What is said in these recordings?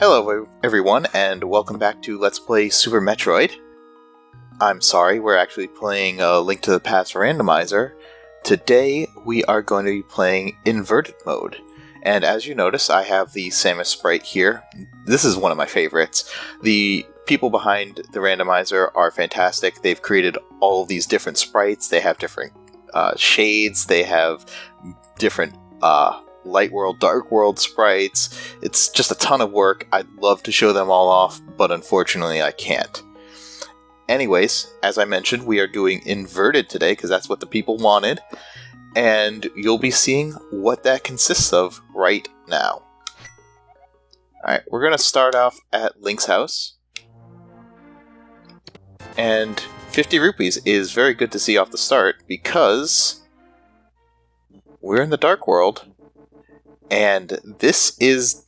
Hello everyone, and welcome back to Let's Play Super Metroid. I'm sorry, we're actually playing Link to the Past Randomizer. Today we are going to be playing Inverted Mode. And as you notice, I have the Samus sprite here. This is one of my favorites. The people behind the Randomizer are fantastic. They've created all of these different sprites. They have different shades. They have different light world, dark world sprites. It's just a ton of work. I'd love to show them all off, but unfortunately I can't. Anyways, as I mentioned, we are doing Inverted today because that's what the people wanted, and you'll be seeing what that consists of right now. Alright, we're going to start off at Link's house, and 50 rupees is very good to see off the start because we're in the dark world. And this is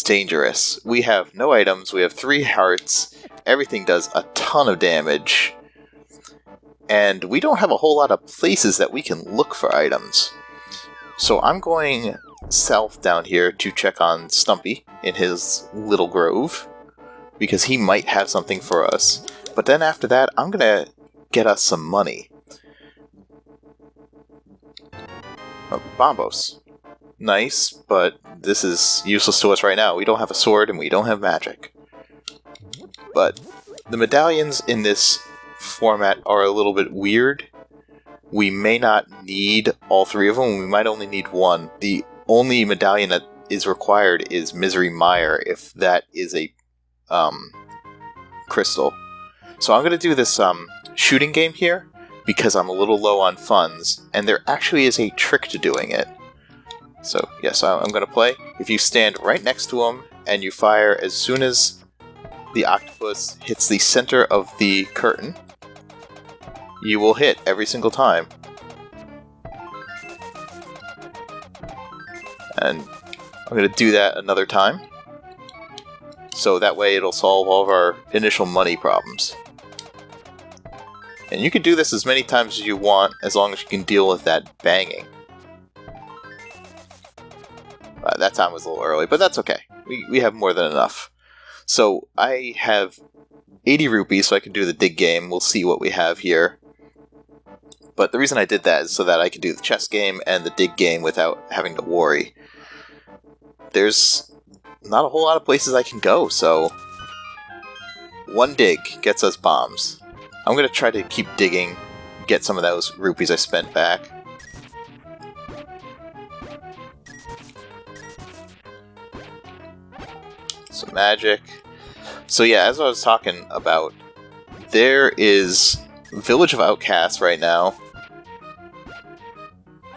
dangerous. We have no items, we have 3 hearts, everything does a ton of damage, and we don't have a whole lot of places that we can look for items. So I'm going south down here to check on Stumpy in his little grove, because he might have something for us. But then after that, I'm gonna get us some money. Oh, Bombos. Nice, but this is useless to us right now. We don't have a sword and we don't have magic. But the medallions in this format are a little bit weird. We may not need all 3 of them. We might only need 1. The only medallion that is required is Misery Mire, if that is a crystal. So I'm going to do this shooting game here because I'm a little low on funds, and there actually is a trick to doing it. So, yes, I'm going to play. If you stand right next to him and you fire as soon as the octopus hits the center of the curtain, you will hit every single time. And I'm going to do that another time. So that way it'll solve all of our initial money problems. And you can do this as many times as you want, as long as you can deal with that banging. That time was a little early, but that's okay. We have more than enough. So I have 80 rupees, so I can do the dig game. We'll see what we have here. But the reason I did that is so that I could do the chess game and the dig game without having to worry. There's not a whole lot of places I can go, so 1 dig gets us bombs. I'm going to try to keep digging, get some of those rupees I spent back. Some magic. So yeah, as I was talking about, there is Village of Outcasts right now.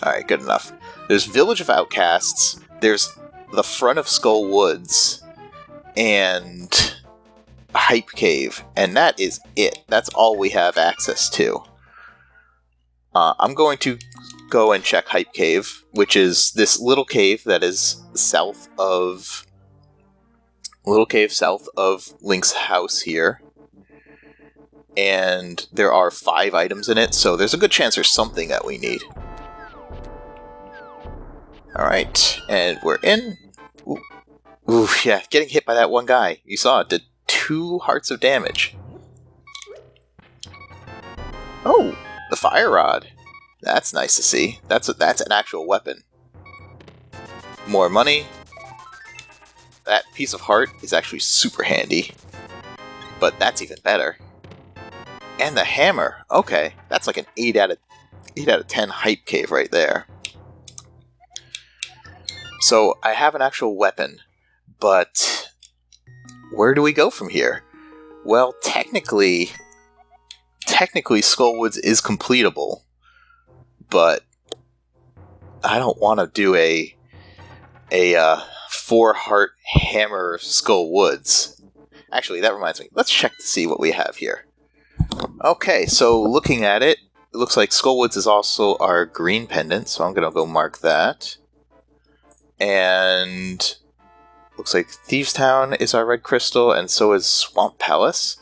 Alright, good enough. There's Village of Outcasts, there's the front of Skull Woods, and Hype Cave, and that is it. That's all we have access to. I'm going to go and check Hype Cave, which is this little cave that is south of Link's house here. And there are 5 items in it, so there's a good chance there's something that we need. Alright, and we're in. Ooh, yeah, getting hit by that one guy. You saw it did 2 hearts of damage. Oh, the fire rod. That's nice to see. That's an actual weapon. More money. That piece of heart is actually super handy, but that's even better. And the hammer, okay, that's like an 8 out of 10 hype cave right there. So I have an actual weapon, but where do we go from here? Well, technically Skullwoods is completable, but I don't want to do a 4-heart hammer Skull Woods. Actually, that reminds me. Let's check to see what we have here. Okay, so looking at it, it looks like Skull Woods is also our green pendant, so I'm going to go mark that. And looks like Thieves Town is our red crystal, and so is Swamp Palace.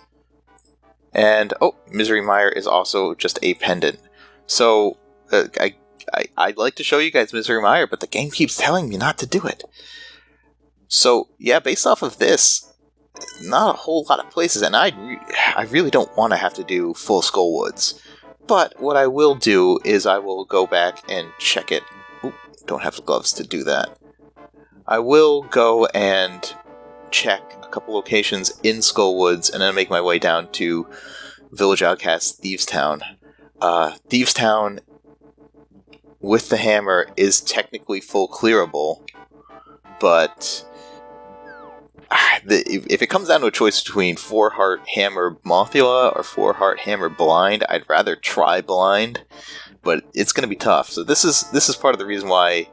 And, oh, Misery Mire is also just a pendant. So, I'd like to show you guys Misery Mire, but the game keeps telling me not to do it. So, yeah, based off of this, not a whole lot of places, and I really don't want to have to do full Skullwoods. But what I will do is I will go back and check it. Oop, don't have the gloves to do that. I will go and check a couple locations in Skullwoods, and then make my way down to Village Outcast Thieves Town. Thieves Town, with the hammer, is technically full clearable, but if it comes down to a choice between 4-Heart Hammer Mothula or 4-Heart Hammer Blind, I'd rather try Blind, but it's going to be tough. So this is part of the reason why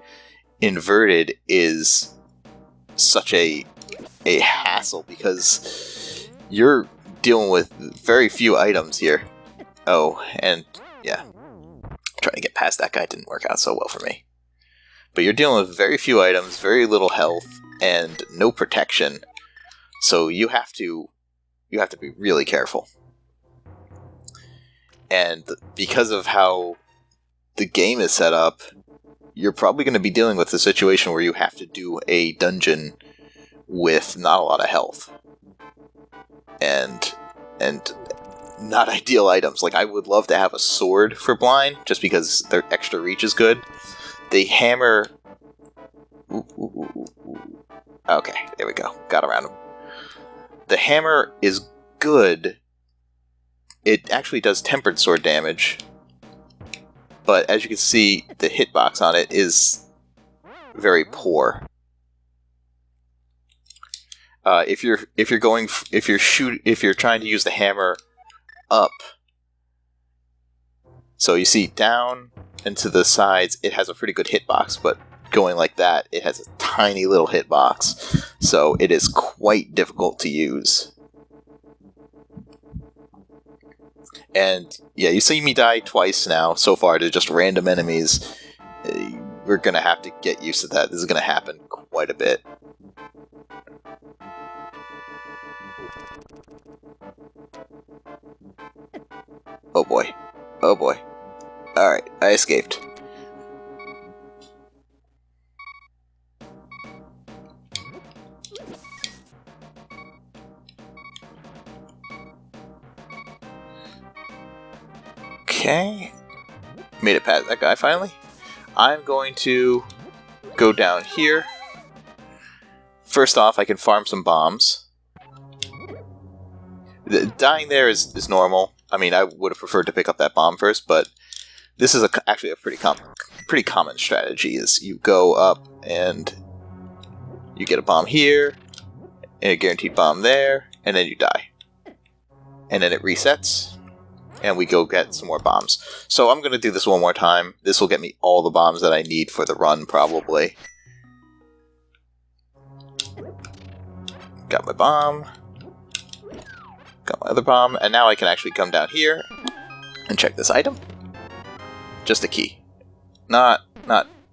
Inverted is such a hassle, because you're dealing with very few items here. Oh, and yeah, trying to get past that guy didn't work out so well for me. But you're dealing with very few items, very little health, and no protection, so you have to be really careful. And because of how the game is set up, you're probably going to be dealing with a situation where you have to do a dungeon with not a lot of health and not ideal items. Like, I would love to have a sword for Blind, just because their extra reach is good. The hammer... Okay, there we go. Got around him. The hammer is good. It actually does tempered sword damage. But as you can see, the hitbox on it is very poor. If you're trying to use the hammer up, so you see down and to the sides, it has a pretty good hitbox, but going like that, it has a tiny little hitbox, so it is quite difficult to use. And yeah, you see me die twice now so far to just random enemies. We're gonna have to get used to that. This is gonna happen quite a bit. Oh boy. Oh boy. Alright, I escaped. Okay. Made it past that guy finally. I'm going to go down here. First off, I can farm some bombs. Dying there is normal. I mean, I would have preferred to pick up that bomb first, but this is actually a pretty common strategy. Is you go up and you get a bomb here, and a guaranteed bomb there, and then you die. And then it resets, and we go get some more bombs. So I'm going to do this one more time. This will get me all the bombs that I need for the run, probably. Got my bomb. Got my other bomb, and now I can actually come down here and check this item. Just a key. Not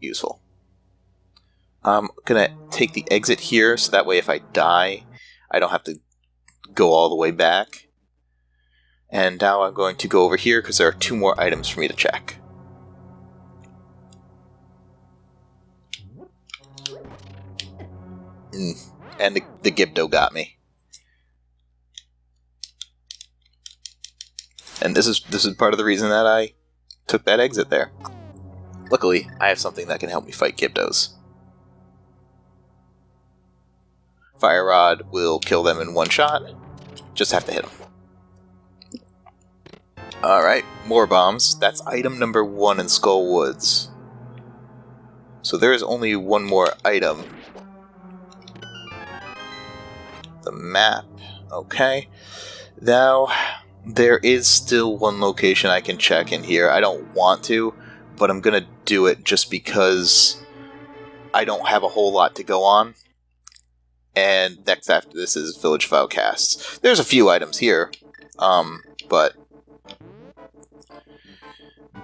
useful. I'm gonna take the exit here, so that way if I die, I don't have to go all the way back. And now I'm going to go over here, because there are 2 more items for me to check. And the Gibdo got me. And this is part of the reason that I took that exit there. Luckily, I have something that can help me fight Gibdos. Fire Rod will kill them in one shot. Just have to hit them. Alright, more bombs. That's item number 1 in Skullwoods. So there is only one more item. The map. Okay. Now, there is still one location I can check in here. I don't want to, but I'm gonna do it just because I don't have a whole lot to go on. And next after this is Village of Outcasts. There's a few items here, but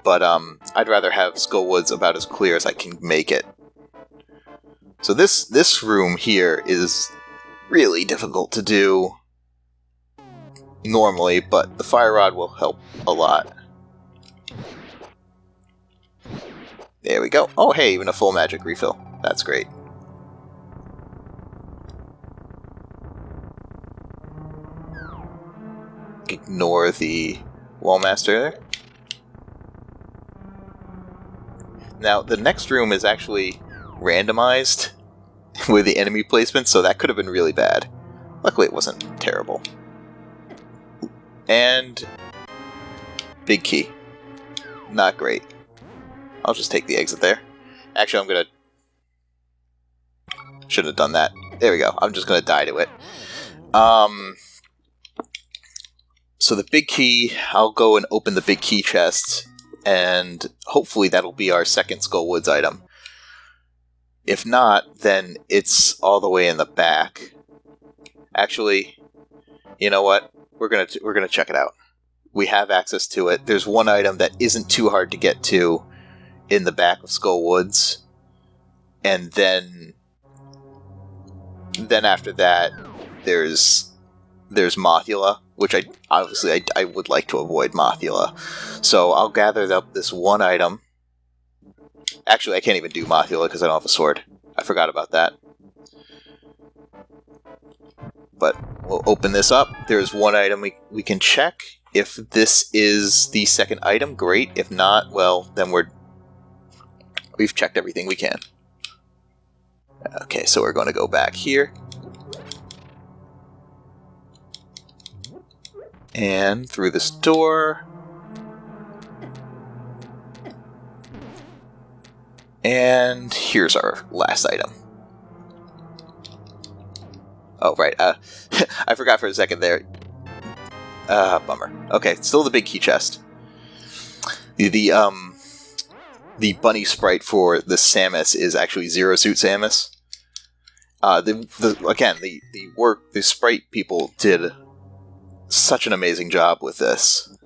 I'd rather have Skullwoods about as clear as I can make it. So this room here is really difficult to do normally, but the Fire Rod will help a lot. There we go. Oh hey, even a full magic refill. That's great. ignore the Wallmaster there. Now, the next room is actually randomized with the enemy placement, so that could have been really bad. Luckily, it wasn't terrible. And big key. Not great. I'll just take the exit there. Actually, I'm gonna... Shouldn't have done that. There we go. I'm just gonna die to it. So the big key, I'll go and open the big key chest, and hopefully that'll be our second Skullwoods item. If not, then it's all the way in the back. Actually, you know what? We're gonna check it out. We have access to it. There's one item that isn't too hard to get to in the back of Skullwoods, and then after that, there's Mothula, which I would like to avoid Mothula. So I'll gather up this one item. Actually, I can't even do Mothula because I don't have a sword. I forgot about that. But we'll open this up. There's one item we can check. If this is the second item, great. If not, well, then we've checked everything we can. Okay, so we're going to go back here. And through this door. And here's our last item. Oh, right. I forgot for a second there. Bummer. Okay, still the big key chest. The bunny sprite for the Samus is actually Zero Suit Samus. The sprite people did such an amazing job with this.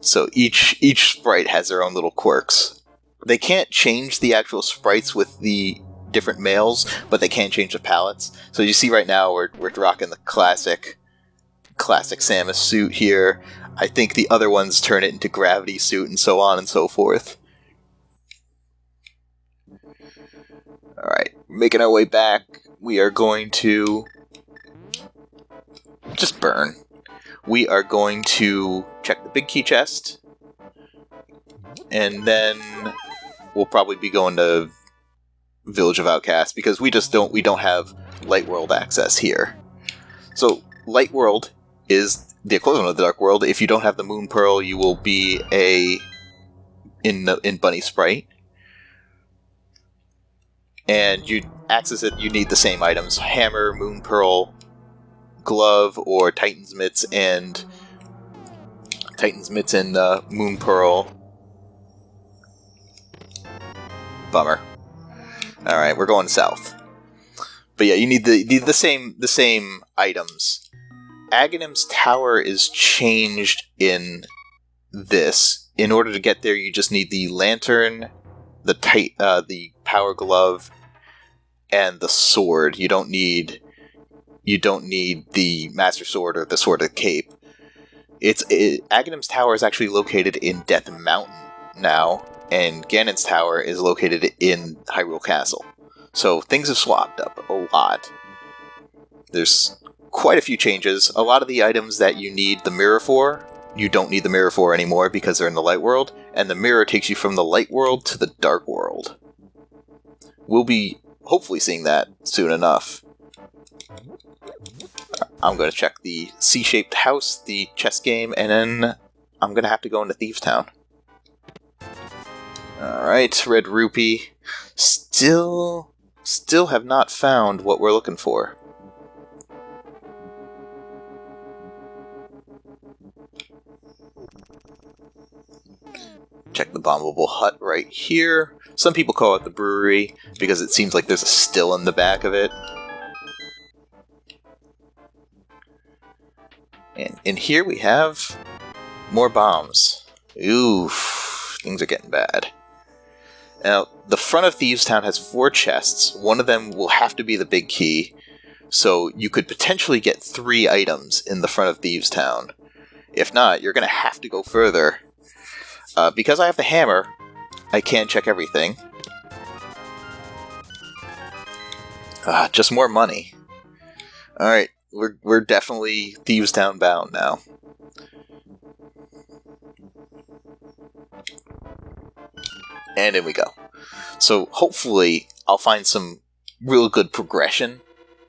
So each sprite has their own little quirks. They can't change the actual sprites with the different males, but they can change the palettes. So you see right now we're rocking the classic Samus suit here. I think the other ones turn it into Gravity suit and so on and so forth. Alright, making our way back, we are going to just burn. We are going to check the big key chest, and then we'll probably be going to Village of Outcasts, because we don't have Light World access here. So Light World is the equivalent of the Dark World. If you don't have the Moon Pearl, you will be in Bunny Sprite. And you access it, you need the same items: Hammer, Moon Pearl, Glove, or Titan's Mitts and Moon Pearl. Bummer. Alright, we're going south. But yeah, you need the same items. Aghanim's Tower is changed in this. In order to get there, you just need the lantern, the power glove, and the sword. You don't need the Master Sword or the Sword of the Cape. Aghanim's Tower is actually located in Death Mountain now, and Ganon's Tower is located in Hyrule Castle. So things have swapped up a lot. There's quite a few changes. A lot of the items that you need the mirror for, you don't need the mirror for anymore because they're in the Light World, and the mirror takes you from the Light World to the Dark World. We'll be hopefully seeing that soon enough. I'm going to check the C-shaped house, the chess game, and then I'm going to have to go into Thieves Town. Alright, Red Rupee. Still have not found what we're looking for. Check the bombable hut right here. Some people call it the brewery because it seems like there's a still in the back of it. And in here we have more bombs. Oof, things are getting bad. Now, the front of Thieves Town has 4 chests. One of them will have to be the big key, so you could potentially get 3 items in the front of Thieves Town. If not, you're going to have to go further. Because I have the hammer, I can check everything. Just more money. Alright, we're definitely Thieves Town bound now. And in we go. So hopefully I'll find some real good progression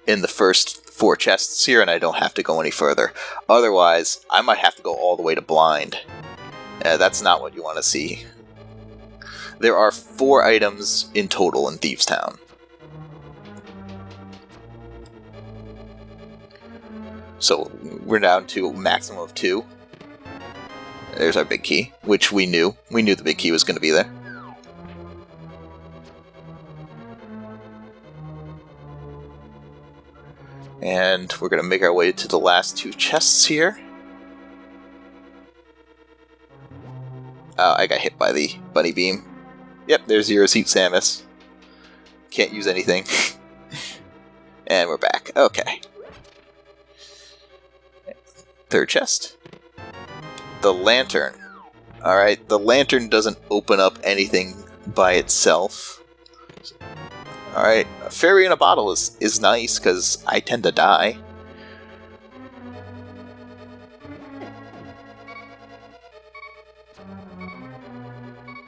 in the first 4 chests here, and I don't have to go any further. Otherwise, I might have to go all the way to blind. That's not what you want to see. There are 4 items in total in Thieves Town. So we're down to a maximum of 2. There's our big key, which we knew. We knew the big key was going to be there. And we're going to make our way to the last 2 chests here. I got hit by the bunny beam. Yep, there's Zero Seat Samus. Can't use anything. And we're back. Okay. 3rd chest. The lantern. Alright, the lantern doesn't open up anything by itself. Alright, a fairy in a bottle is nice, because I tend to die.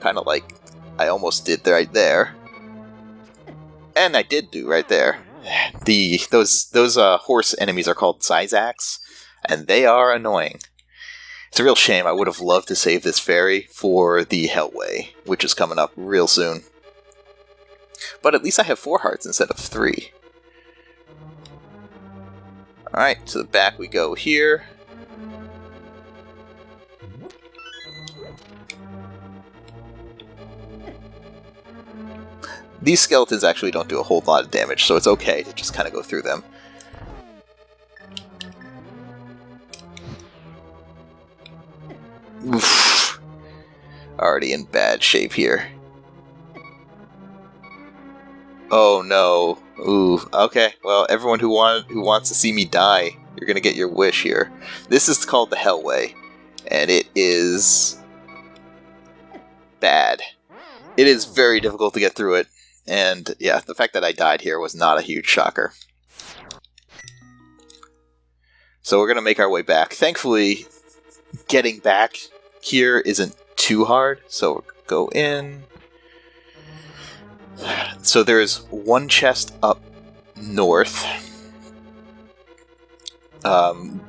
Kind of like I almost did right there. And I did do right there. Those horse enemies are called Syzacs, and they are annoying. It's a real shame. I would have loved to save this fairy for the Hellway, which is coming up real soon. But at least I have 4 hearts instead of 3. Alright, to the back we go here. These skeletons actually don't do a whole lot of damage, so it's okay to just kind of go through them. Oof. Already in bad shape here. Oh no. Ooh, okay. Well, everyone who wants to see me die, you're gonna get your wish here. This is called the Hellway, and it is bad. It is very difficult to get through it, and yeah, the fact that I died here was not a huge shocker. So we're gonna make our way back. Thankfully, getting back here isn't too hard, so we'll go in. So there's 1 chest up north,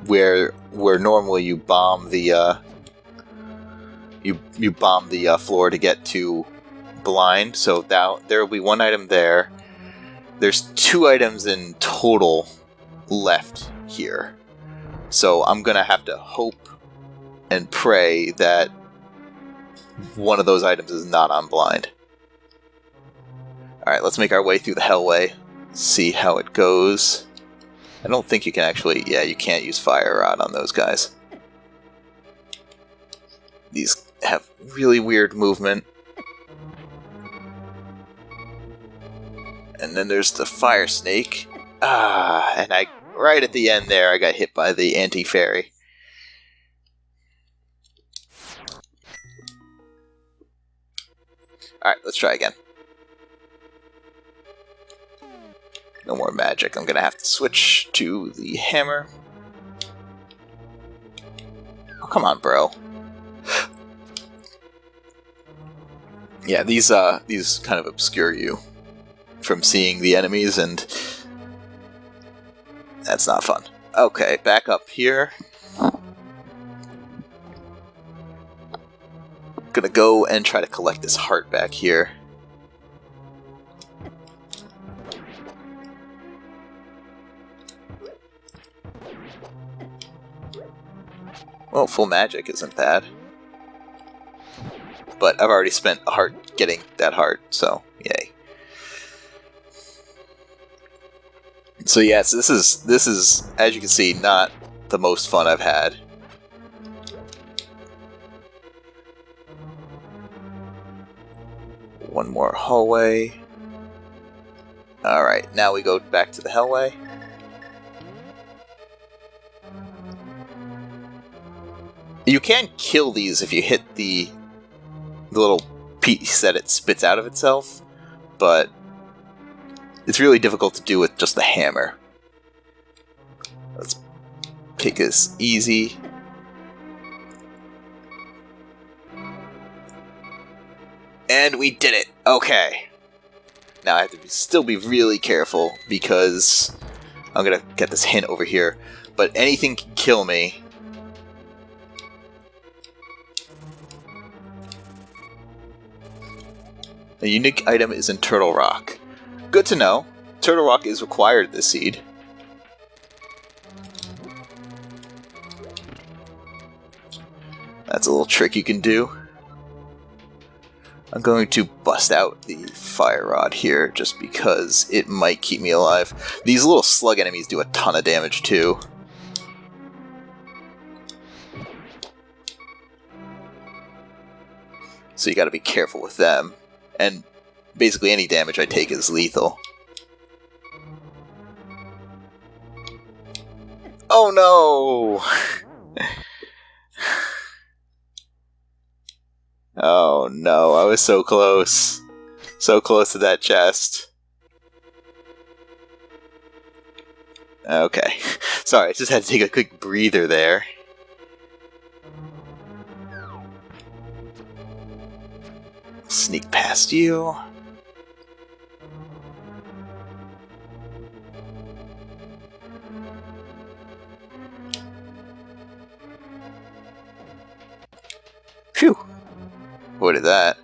where normally you bomb the you bomb the floor to get to blind. So there will be 1 item there. There's 2 items in total left here. So I'm gonna have to hope and pray that one of those items is not on blind. Alright, let's make our way through the Hellway, see how it goes. I don't think you can actually... yeah, you can't use Fire Rod on those guys. These have really weird movement. And then there's the Fire Snake. And right at the end there, I got hit by the anti-fairy. Alright, let's try again. No more magic. I'm gonna have to switch to the hammer. Oh, come on, bro. Yeah, these kind of obscure you from seeing the enemies, and that's not fun. Okay, back up here. Gonna go and try to collect this heart back here. Well, full magic isn't bad. But I've already spent a heart getting that heart, so yay. So yes, this is, as you can see, not the most fun I've had. One more hallway. Alright, now we go back to the Hellway. You can kill these if you hit the little piece that it spits out of itself, but it's really difficult to do with just the hammer. take this easy. And we did it! Okay. Now I have to still be really careful because I'm gonna get this hint over here. But anything can kill me. A unique item is in Turtle Rock. Good to know. Turtle Rock is required this seed. That's a little trick you can do. I'm going to bust out the fire rod here just because it might keep me alive. These little slug enemies do a ton of damage too. So you gotta be careful with them. And basically any damage I take is lethal. Oh no! Oh no, I was so close. So close to that chest. Okay. Sorry, I just had to take a quick breather there. Sneak past you. Phew. Avoided that.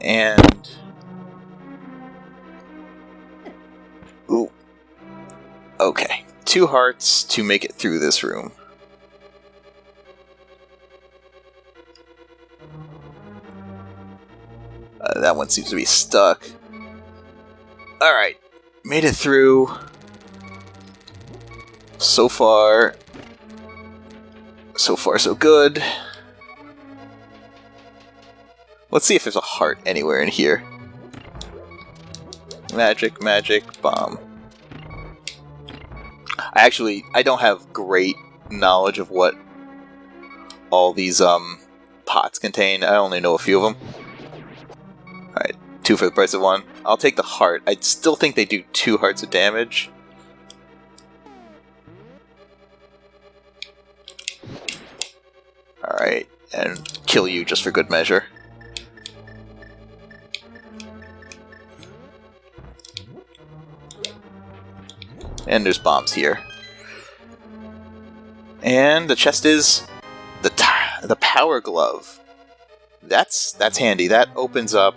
And... ooh. Okay. 2 hearts to make it through this room. That one seems to be stuck. Alright. Made it through. So far, so good. Let's see if there's a heart anywhere in here. Magic, magic, bomb. I don't have great knowledge of what all these pots contain. I only know a few of them. Alright, 2 for the price of 1. I'll take the heart. I still think they do 2 hearts of damage. Alright, and kill you just for good measure. And there's bombs here. And the chest is the power glove. That's handy. That opens up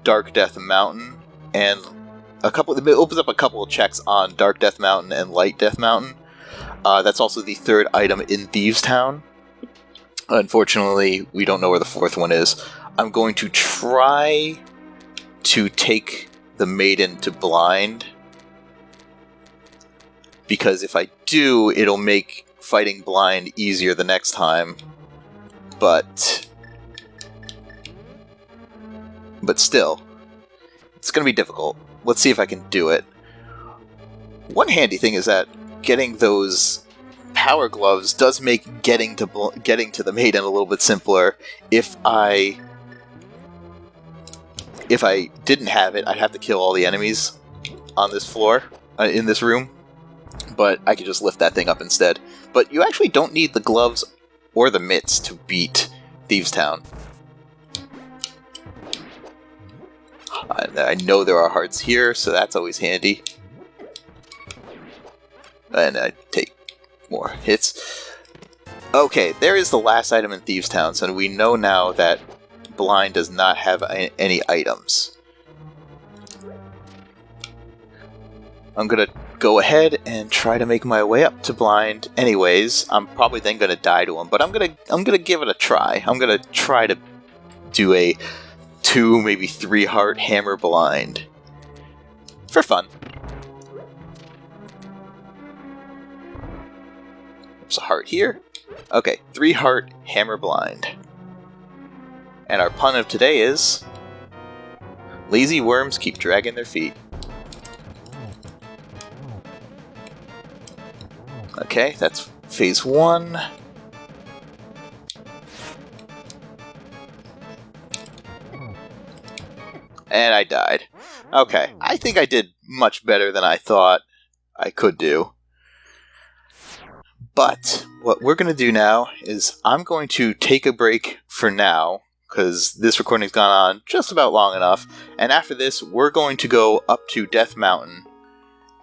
Dark Death Mountain, and it opens up a couple of checks on Dark Death Mountain and Light Death Mountain. That's also the 3rd item in Thieves Town. Unfortunately, we don't know where the 4th one is. I'm going to try to take the Maiden to blind, because if I do, it'll make fighting blind easier the next time. But still, it's going to be difficult. Let's see if I can do it. One handy thing is that getting those power gloves does make getting to the Maiden a little bit simpler. If I didn't have it, I'd have to kill all the enemies on this floor, in this room. But I could just lift that thing up instead. But you actually don't need the gloves or the mitts to beat Thieves Town. I know there are hearts here, so that's always handy. And I take more hits. Okay, there is the last item in Thieves Town, so we know now that blind does not have any items. I'm gonna go ahead and try to make my way up to blind anyways. I'm probably then gonna die to him, but I'm gonna give it a try. I'm gonna try to do a 2, maybe 3 heart hammer blind. For fun. There's a heart here. Okay, 3 heart hammer blind. And our pun of today is... lazy worms keep dragging their feet. Okay, that's phase 1. And I died. Okay, I think I did much better than I thought I could do. But what we're going to do now is I'm going to take a break for now, because this recording's gone on just about long enough. And after this, we're going to go up to Death Mountain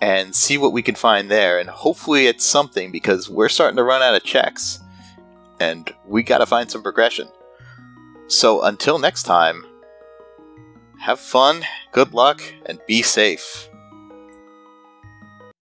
and see what we can find there. And hopefully it's something, because we're starting to run out of checks. And we got to find some progression. So until next time, have fun, good luck, and be safe.